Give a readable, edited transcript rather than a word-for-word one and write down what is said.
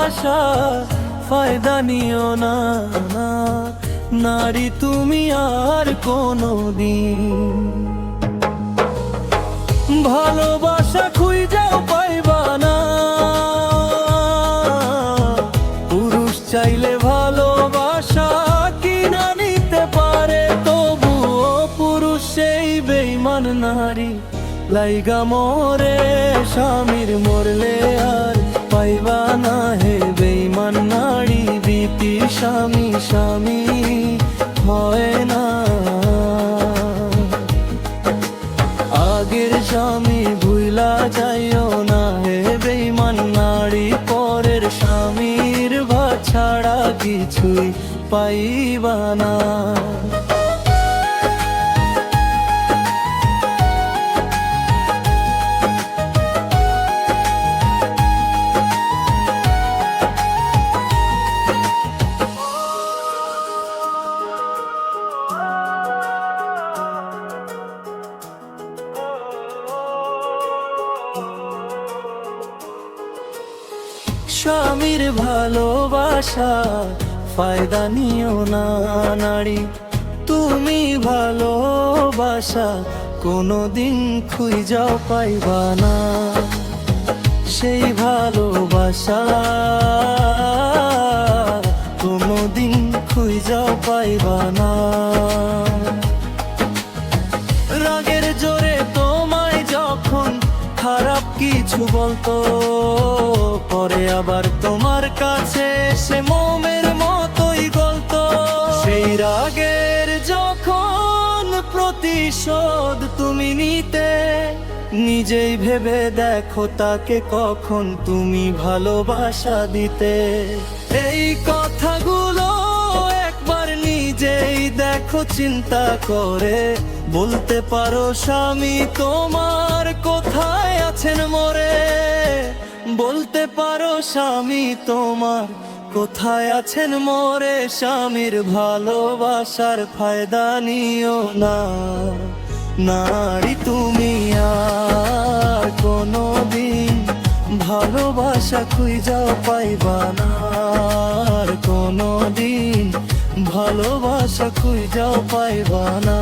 ভালোবাসা ফায়দা নিও না, নারী তুমি আর কোনোদিন। ভালোবাসা খুঁজাও পাইবা না, পুরুষ চাইলে ভালোবাসা কিনা নিতে পারে, তবুও পুরুষ সেই বেঈমান নারী লাইগা মরে। স্বামীর মরলে আর পাইবা না হে বেঈমান নারী, বিতি স্বামী স্বামী হয় না। আগের স্বামী ভুইলা যাইও না হে বেঈমান নারী, পরের স্বামীর ভাত ছাড়া কিছুই পাইবা না। স্বামীর ভালোবাসা ফায়দা নিও না নারী, তুমি ভালোবাসা কোনোদিন খুঁজাও পাইবা না। সেই ভালোবাসা কোনোদিন খুঁজাও পাইবা না। রাগের জোরে তোমায় যখন খারাপ কিছু বলতো, পরে আবার তোমার কাছে সে মোমের মতোই গলতো। সেই রাগের যখন প্রতিশোধ তুমি নিতে, নিজেই ভেবে দেখো তাকে কখন তুমি ভালোবাসা দিতে। এই কথাগুলো একবার নিজেই দেখো চিন্তা করে, বলতে পারো স্বামী তোমার কোথায় আছেন মরে। বলতে পারো স্বামী তোমার কোথায় আছেন মরে। স্বামীর ভালোবাসার ফায়দা নিও না নারী, তুমি আর কোনোদিন ভালোবাসা খুঁজাও পাইবা না। আর কোনোদিন ভালোবাসা খুঁজাও পাইবা না।